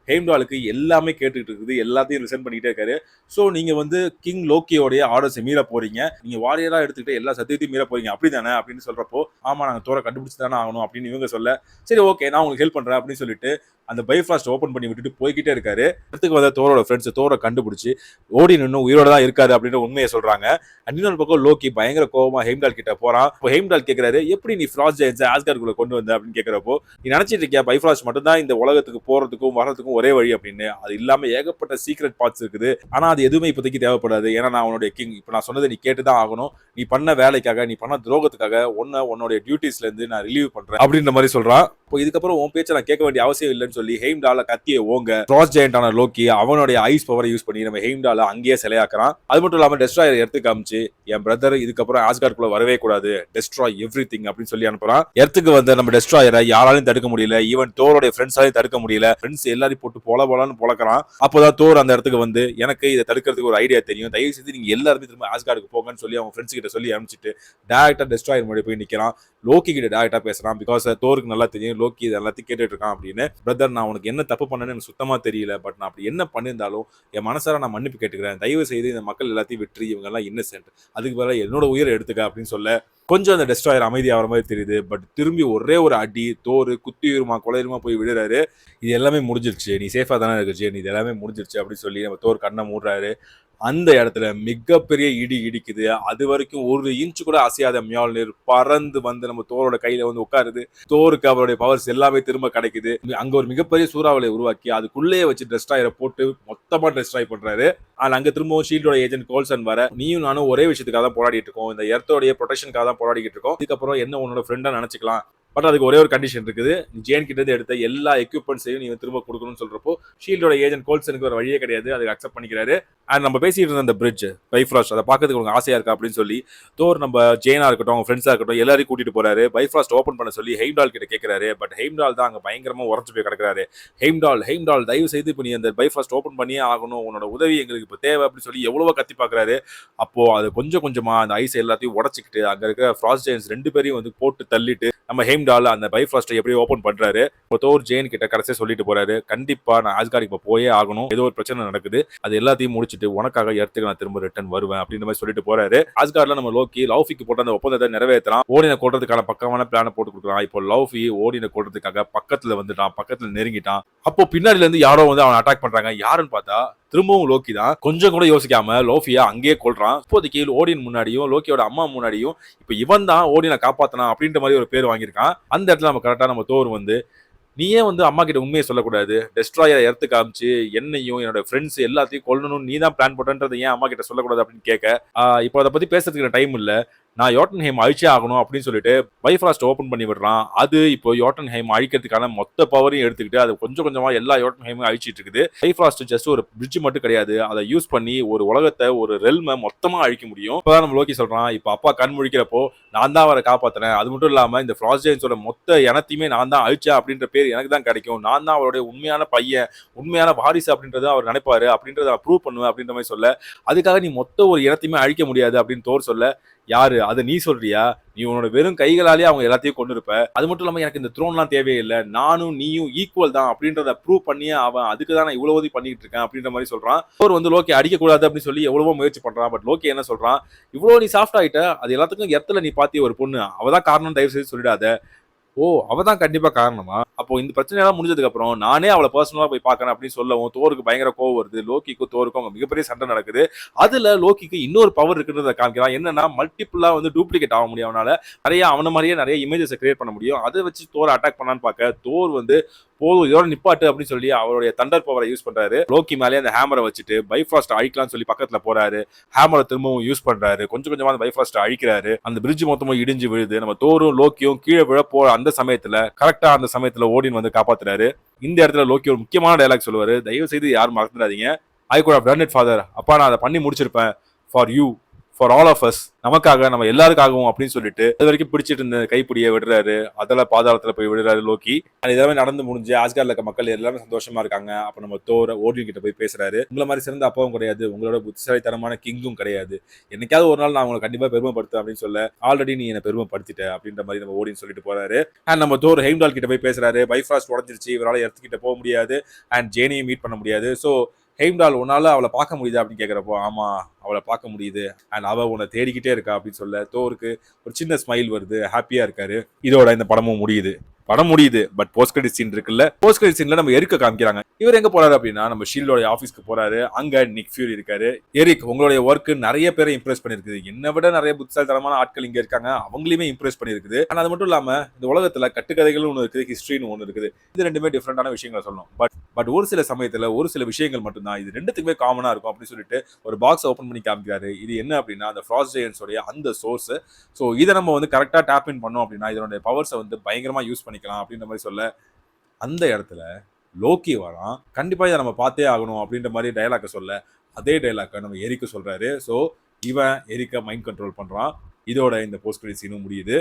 ஹெய்ம்டாலுக்கு எல்லாமே கேட்டுக்கிட்டு இருக்குது, எல்லாத்தையும் லிசன் பண்ணிக்கிட்டே இருக்காரு. ஸோ நீங்க வந்து கிங் லோக்கியோடைய ஆர்டர்ஸை மீற போறீங்க, நீங்க வாரியரா எடுத்துக்கிட்டு எல்லா சத்தியத்தையும் மீற போறீங்க அப்படிதானே அப்படின்னு சொல்றப்போ, ஆமா நாங்க தோரை கண்டுபிடிச்சு தானே ஆகணும் அப்படின்னு இவங்க சொல்ல, சரி ஓகே நான் உங்களுக்கு ஹெல்ப் பண்றேன் அப்படின்னு சொல்லிட்டு அந்த பைஃப்ராஸ்ட் ஓப்பன் பண்ணி விட்டுட்டு போய்கிட்டே இருக்காரு. இடத்துக்கு வந்த தோரோட ஃப்ரெண்ட்ஸ் தோரை கண்டுபிடிச்சு ஓடின் இன்னும் உயிரோட தான் இருக்காரு அப்படின்ற உண்மையை சொல்றாங்க. இன்னொரு பக்கம் லோக்கி பயங்கர கோவமா ஹெய்ம்டால் கிட்ட போறான். இப்போ ஹெய்ம்டால் கேட்கிறாரு, எப்படி நீ ஃப்ராஸ்ட் ஜெயின்ஸை ஆஸ்கார்டுக்குள்ள கொண்டு வந்த அப்படின்னு கேட்கிறப்போ, நீ நினைச்சிட்டு இருக்கியா பைஃப்ராஸ்ட் மட்டும் தான் இந்த உலகத்துக்கு போறதுக்கும் வரதுக்கும் ஒரே வழி அப்படின்னு. அது இல்லாம ஏகப்பட்ட சீக்ரெட் பார்ட்ஸ் இருக்குது. ஆனா அது எதுவுமே இப்போதைக்கு தேவைப்படாது. ஏன்னா நான் உன்னுடைய கிங். இப்போ நான் சொன்னதை நீ கேட்டுதான் ஆகணும். நீ பண்ண வேலைக்காக, நீ பண்ண துரோகத்துக்காக உன்னுடைய டியூட்டிஸ்ல இருந்து நான் ரிலீவ் பண்றேன் அப்படின்ற மாதிரி சொல்றான். இப்போ இதுக்கப்புறம் உன் பேச்சை நான் கேட்க வேண்டிய அவசியம் இல்லைன்னு சொல்லி ஹெய்ம்டால கத்தியை ஓங்க ஃப்ராஸ்ட் ஜெயண்டான லோக்கி அவனுடைய ஐஸ் பவரை யூஸ் பண்ணி நம்ம ஹெய்ம்டால அங்கேயே சிலையாக்குறான். அது மட்டும் இல்லாம டெஸ்ட்ராயர் எடுத்து காமிச்சு என் பிரதர் இதுக்கப்புறம் ஆஸ்கார்டுக்குள்ள வரவே கூடாது, டெஸ்ட்ராய் எவ்ரிதிங் அப்படின்னு சொல்லி அனுப்புறான். எர்த்துக்கு வந்து நம்ம டெஸ்ட்ராயரை யாராலையும் தடுக்க முடியல, ஈவன் தோரோட ஃப்ரெண்ட்ஸாலையும் தடுக்க முடியல. ஃப்ரெண்ட்ஸ் எல்லாரையும் போட்டு போலான்னு பொழக்கிறான். அப்போதான் தோர் அந்த இடத்துக்கு வந்து எனக்கு இதை தடுக்கிறதுக்கு ஒரு ஐடியா தெரியும், தயவு செய்து நீங்க எல்லாருமே திரும்ப ஆஸ்கார்டுக்கு போங்கன்னு சொல்லி அவங்க ஃப்ரெண்ட்ஸ் கிட்ட சொல்லி அனுப்பிச்சிட்டு டேரக்டா டெஸ்ட்ராயர் முன்னாடி போய் நிக்கிறான். லோக்கி கிட்ட டேரக்டா பேசுறான். பிகாஸ் தோருக்கு நல்லா தெரியும் லோக்கி இது எல்லாத்தையும் கேட்டுட்டு இருக்கான் அப்படின்னு. பிரதர், நான் உனக்கு என்ன தப்பு பண்ணேன்னு எனக்கு சுத்தமா தெரியல, பட் நான் அப்படி என்ன பண்ணியிருந்தாலும் என் மனசார நான் மன்னிப்பு கேட்டுக்கிறேன், தயவு செய்து இந்த மக்கள் எல்லாத்தையும் விட்டு இவங்க எல்லாம் இன்னசென்ட், அதுக்கு பதிலாக என்னோட உயிரை எடுத்துக்க அப்படின்னு சொல்ல கொஞ்சம் அந்த டெஸ்ட்ராயர் அமைதி ஆகிற மாதிரி தெரியுது. பட் திரும்பி ஒரே ஒரு அடி தோறு குத்தியுமா கொலையுமா போய் விடுறாரு. இது எல்லாமே முடிஞ்சிருச்சு, நீ சேஃபா தானே இருக்குச்சு, நீ இது எல்லாமே முடிஞ்சிருச்சு அப்படின்னு சொல்லி நம்ம தோர் கண்ணை மூடுறாரு. அந்த இடத்துல மிகப்பெரிய இடி இடிக்குது. அது வரைக்கும் ஒரு இன்ச்சு கூட அசையாத மியால்னிர் பறந்து வந்து நம்ம தோரோட கையில வந்து உட்காருது. தோருக்கு அவருடைய பவர்ஸ் எல்லாமே திரும்ப கிடைக்குது. அங்க ஒரு மிகப்பெரிய சூறாவளியை உருவாக்கி அதுக்குள்ளேயே வச்சு டெஸ்ட்ராயரை போட்டு மொத்தமா டெஸ்ட்ராய் பண்றாரு. ஆனா அங்க திரும்பவும் ஷீல்டோட ஏஜென்ட் கோல்சன் வர, நீயும் நானும் ஒரே விஷயத்துக்காக தான் போராடிட்டு இருக்கோம், இந்த எர்த்தோடைய ப்ரொடெக்ஷனுக்காக தான் போராடிட்டு இருக்கோம், இதுக்கப்புறம் என்ன உன்னோட ஃப்ரெண்டா நினைச்சுக்கலாம், பட் அதுக்கு ஒரே ஒரு கண்டிஷன் இருக்குது, நீ ஜேன் கிட்ட இருந்து எடுத்த எல்லா எக்யூப்மெண்ட்ஸையும் நீ திரும்ப கொடுக்கணும்னு சொல்றப்போ ஷீல்டோட ஏஜென்ட் கோல்சனுக்கு ஒரு வழியே கிடையாது, அதுக்கு அக்செப்ட் பண்ணிக்கிறாரு. அண்ட் நம்ம பேசிட்டு இருந்த அந்த பிரிட்ஜ் பைஃப்ராஸ்ட் அதை பார்க்கறதுக்கு உங்களுக்கு ஆசையா இருக்கா அப்படின்னு சொல்லி தோர் நம்ம ஜேனா இருக்கட்டும் அவங்க ஃப்ரெண்ட்ஸா இருக்கட்டும் எல்லாரையும் கூட்டிட்டு போறாரு. பைஃப்ராஸ்ட் ஓப்பன் பண்ண சொல்லி ஹெய்ம்டால் கிட்ட கேட்கிறாரு. பட் ஹெய்ம்டால் தான் அங்க பயங்கரமா உரைச்சு போய் கிடக்குறாரு. ஹெய்ம்டால் தயவு செய்து இப்போ நீ அந்த பைஃப்ராஸ்ட் ஓப்பன் பண்ணியே ஆகணும், உன்னோட உதவி எங்களுக்கு இப்போ தேவை அப்படின்னு சொல்லி எவ்வளவோ கத்தி பாக்குறாரு. அப்போ அது கொஞ்சம் கொஞ்சமா அந்த ஐஸ் எல்லாத்தையும் உடச்சிக்கிட்டு அங்க இருக்கிற ஃப்ராஸ்ட் ஜெயின்ஸ் 2 பேரையும் வந்து போட்டு தள்ளிட்டு நம்ம ஹெய்ம்டால் அந்த பைஃப்ராஸ்ட்டை எப்படி ஓப்பன் பண்றாரு. தோர் ஜெயின் கிட்ட கடைசியா சொல்லிட்டு போறாரு, கண்டிப்பா நான் ஆஸ்கார்டுக்கு இப்போ போயே ஆகணும், ஏதோ ஒரு பிரச்சனை நடக்குது, அது எல்லாத்தையும் முடிச்சுட்டு உனக்காக எர்த்துக்கு நான் திரும்ப ரிட்டர்ன் வருவேன் அப்படின்ற மாதிரி சொல்லிட்டு போறாரு. ஆஸ்கார்ட்ல நம்ம லோக்கி லவ்ஃபிக்கு போட்ட அந்த ஒப்பந்தத்தை நிறைவேற்றான். ஓடினை கொள்றதுக்கான பக்கமான பிளான போட்டு கொடுக்குறான். இப்போ லவ்ஃபி ஓடினை கொள்றதுக்காக பக்கத்துல வந்துட்டான், பக்கத்துல நெருங்கிட்டான். அப்போ பின்னாடில இருந்து யாரோ வந்து அவன் அட்டாக் பண்றாங்க. யாருன்னு பார்த்தா திரும்பவும் லோக்கி தான். கொஞ்சம் கூட யோசிக்காம லோஃபியா அங்கேயே கொள்றான். இப்போதைக்கு ஓடின் முன்னாடியும் லோக்கியோட அம்மா முன்னாடியும் இப்ப இவன் தான் ஓடினை காப்பாத்தினா அப்படின்ற மாதிரி ஒரு பேர் வாங்கியிருக்கான். அந்த இடத்துல நம்ம கரெக்டா நம்ம தோர் வந்து, நீயே வந்து அம்மா கிட்ட உண்மையை சொல்லக்கூடாது, டெஸ்ட்ராயரை எடுத்து காமிச்சு என்னையும் என்னோட ஃப்ரெண்ட்ஸ் எல்லாத்தையும் கொல்லணும்னு நீ தான் பிளான் போட்டன்றதை ஏன் அம்மா கிட்ட சொல்லக்கூடாது அப்படின்னு கேட்க, இப்போ அதை பத்தி பேசுறதுக்கு டைம் இல்ல, நான் யோட்டன்ஹெய்ம் அழிச்சே ஆகணும் அப்படின்னு சொல்லிட்டு பைஃப்ராஸ்ட் ஓப்பன் பண்ணி விடுறான். அது இப்போ யோட்டன்ஹெய்ம் அழிக்கிறதுக்கான மொத்த பவரையும் எடுத்துக்கிட்டு அது கொஞ்சம் கொஞ்சமா எல்லா யோட்டன்ஹெய்மும் அழிச்சிட்டு இருக்குது. பைஃப்ராஸ்ட் ஜஸ்ட் ஒரு பிரிட்ஜ் மட்டும் கிடையாது, அதை யூஸ் பண்ணி ஒரு உலகத்தை ஒரு ரெல்மை மொத்தமா அழிக்க முடியும். இப்பதான் நம்ம லோக்கி சொல்றான், இப்போ அப்பா கண் முழிக்கிறப்போ நான் தான் அவரை காப்பாத்தினேன், அது மட்டும் இல்லாம இந்த ஃப்ராஸ்ட் ஜெயின்ஸோட மொத்த இனத்தையுமே நான் தான் அழிச்சேன் அப்படின்ற பேர் எனக்கு தான் கிடைக்கும், நான் தான் அவருடைய உண்மையான பையன், உண்மையான வாரிசு அப்படின்றத அவர் நினைப்பாரு, அப்படின்றத ப்ரூவ் பண்ணுவேன் அப்படின்ற மாதிரி சொல்ல, அதுக்காக நீ மொத்த ஒரு இனத்தையுமே அழிக்க முடியாது அப்படின்னு தோர் சொல்ல, யாரு அதை நீ சொல்றியா, நீ உன்னோட வெறும் கைகளாலே அவங்க எல்லாத்தையும் கொண்டு இருப்ப, அது மட்டும் இல்லாம எனக்கு இந்த த்ரோன்லாம் தேவையில்லை, நானும் நீயும் ஈக்குவல் தான் அப்படின்றத ப்ரூவ் பண்ணியே அவன், அதுக்கு தான் நான் இவ்வளவு பண்ணிட்டு இருக்கேன் அப்படின்ற மாதிரி சொல்றான். தோர் வந்து லோக்கி அடிக்க கூடாது அப்படின்னு சொல்லி எவ்வளவோ முயற்சி பண்றான். பட் லோக்கி என்ன சொல்றான், இவ்வளவு நீ சாஃப்ட் ஆயிட்ட, அது எல்லாத்துக்கும் எர்த்துல நீ பாத்திய ஒரு பொண்ணு, அவதான் காரணம், தயவு செய்து சொல்லிடாத. ஓ, அவதான் கண்டிப்பா காரணமா, அப்போ இந்த பிரச்சனையெல்லாம் முடிஞ்சதுக்கு அப்புறம் நானே அவளை பர்சனலா போய் பார்க்கறேன் அப்படின்னு சொல்லவும் தோருக்கு பயங்கர கோவம் வருது. லோக்கிக்கும் தோருக்கும் அங்க மிகப்பெரிய சண்டை நடக்குது. அதுல லோக்கிக்கு இன்னொரு பவர் இருக்குன்றத காமிக்கிறான். என்னன்னா மல்டிபிளா வந்து டூப்ளிகேட் ஆக முடியும், அவனால நிறைய அவன மாதிரியே நிறைய இமேஜஸ் கிரியேட் பண்ண முடியும். அதை வச்சு தோரை அட்டாக் பண்ணான்னு பார்க்க தோர் வந்து போதும் இதோட நிப்பாட்டு அப்படின்னு சொல்லி அவருடைய தண்டர் பவரை யூஸ் பண்றாரு. லோக்கி மேலே அந்த ஹேமரை வச்சுட்டு பைஃப்ராஸ்ட் அழிக்கலாம்னு சொல்லி பக்கத்துல போறாரு. ஹேமரை திரும்பவும் யூஸ் பண்றாரு. கொஞ்சம் கொஞ்சமா அந்த பைஃப்ராஸ்ட் அழிக்கிறாரு. அந்த பிரிட்ஜ் மொத்தமும் இடிஞ்சு விழுது. நம்ம தோரும் லோக்கியும் கீழே விழ போற அந்த சமயத்துல கரெக்டா அந்த சமயத்துல ஓடின் வந்து காப்பாத்துறாரு. இந்த இடத்துல லோக்கி ஒரு முக்கியமான டயலாக் சொல்லுவாரு, தயவு செய்து யாரும் மறந்துடாதீங்க, I could have done it father, அப்பா நான் அதை பண்ணி முடிச்சிருப்பேன், for you, for all of us, நமக்காக நம்ம எல்லாருக்காகவும் அப்படின்னு சொல்லிட்டு அது வரைக்கும் பிடிச்சிட்டு இருந்த கைப்பிடியை விடுறாரு. அதெல்லாம் பாதாளத்துல போய் விடுறாரு லோக்கி. இதெல்லாமே நடந்து முடிஞ்சு ஆஸ்கார்ட்ல இருக்க மக்கள் எல்லாமே சந்தோஷமா இருக்காங்க. அப்ப நம்ம தோர ஓடின் கிட்ட போய் பேசுறாரு, உங்களை மாதிரி சிறந்த அப்பாவும் கிடையாது, உங்களோட புத்திசாலித்தனமான கிங்கும் கிடையாது, என்னைக்காவது ஒரு நாள் நான் உங்களை கண்டிப்பா பெருமைப்படுத்துவேன் அப்படின்னு சொல்ல, ஆல்ரெடி நீ என்ன பெருமைப்படுத்திட்ட அப்படின்ற மாதிரி நம்ம ஓடின்னு சொல்லிட்டு போறாரு. அண்ட் நம்ம தோர் ஹெய்ம்டால் கிட்ட போய் பேசுறாரு. பைஃப்ராஸ்ட் உடஞ்சிருச்சு, இவரால் எர்த்துக்கிட்ட போக முடியாது அண்ட் ஜேனியும் மீட் பண்ண முடியாது. ஸோ ஹெய்ம்டால் உன்னால அவளை பார்க்க முடியுது அப்படின்னு கேட்குறப்போ, ஆமா அவளை பார்க்க முடியுது அண்ட் அவள் உன்னை தேடிக்கிட்டே இருக்கா அப்படின்னு சொல்ல தோருக்கு ஒரு சின்ன ஸ்மைல் வருது, ஹாப்பியா இருக்காரு. இதோட இந்த படமும் முடியுது. படம் முடியுது. பட் போஸ்ட் கிரெடிட் சீன் இருக்குல்ல, போஸ்ட் கிரெடிட் சீன்ல நம்ம எரிக்க காமிக்கிறாங்க. இவர் எங்க போறாரு அப்படின்னா நம்ம ஷீல்டோட ஆபீஸ்க்கு போறாரு. அங்க நிக் ஃபியூரி இருக்காரு. எரிக், உங்களுடைய ஒர்க் நிறைய பேரை இம்ப்ரெஸ் பண்ணிருக்குது. என்னை விட நிறைய புத்திசாலித்தனமான ஆட்கள் இங்க இருக்காங்க, அவங்களையுமே இம்ப்ரெஸ் பண்ணிருக்குது. ஆனா அது மட்டும் இல்லாம இந்த உலகத்துல கட்டுக்கதைகள் ஒன்று இருக்குது, ஹிஸ்டரின்னு ஒன்று இருக்குது. இது ரெண்டுமே டிஃப்ரெண்டான விஷயங்களை சொல்லணும். பட் ஒரு சில சமயத்துல ஒரு சில விஷயங்கள் மட்டும்தான் இது ரெண்டுத்துக்குமே காமனா இருக்கும் அப்படின்னு சொல்லிட்டு ஒரு பாக்ஸ் ஓபன் பண்ணி காமிக்கிறாரு. இது என்ன அப்படின்னா அந்த ஃப்ராஸ்ட் ஜெயன்ஸோடைய அந்த சோர்ஸ். ஸோ இதை நம்ம வந்து கரெக்டாக டேப் இன் பண்ணோம் அப்படின்னா இதனுடைய பவர்ஸை வந்து பயங்கரமா யூஸ் பண்ணிக்கலாம் அப்படின்ற மாதிரி சொல்ல, அந்த இடத்துல லோக்கி வரான். கண்டிப்பா இதை நம்ம பார்த்தே ஆகணும் அப்படின்ற மாதிரி டயலாக்க சொல்ல, அதே டயலாக்க நம்ம எரிக்க சொல்றாரு. ஸோ இவன் எரிக்க மைண்ட் கண்ட்ரோல் பண்றான். இதோட இந்த போஸ்ட் கிரெடிட் சீனும் முடியுது.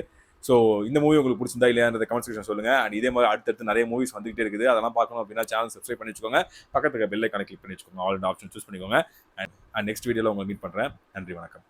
ஸோ இந்த மூவி உங்களுக்கு பிடிச்சிருந்தா இல்லையான்றத கமெண்ட் செக்ஷன் சொல்லுங்க. அண்ட் இதே மாதிரி அடுத்தடுத்து நிறைய மூவிஸ் வந்துகிட்டே இருக்குது. அதெல்லாம் பார்க்கணும் அப்படின்னா சேனல் சப்ஸ்கிரைப் பண்ணி வச்சுக்கோங்க. பக்கத்துக்கு பெல் ஐகானை கிளிக் பண்ணி வச்சுக்கோங்க. ஆல் ஆப்ஷன் சூஸ் பண்ணிக்கோங்க. அண்ட் நெக்ஸ்ட் வீடியோவில் உங்களை மீட் பண்றேன். நன்றி, வணக்கம்.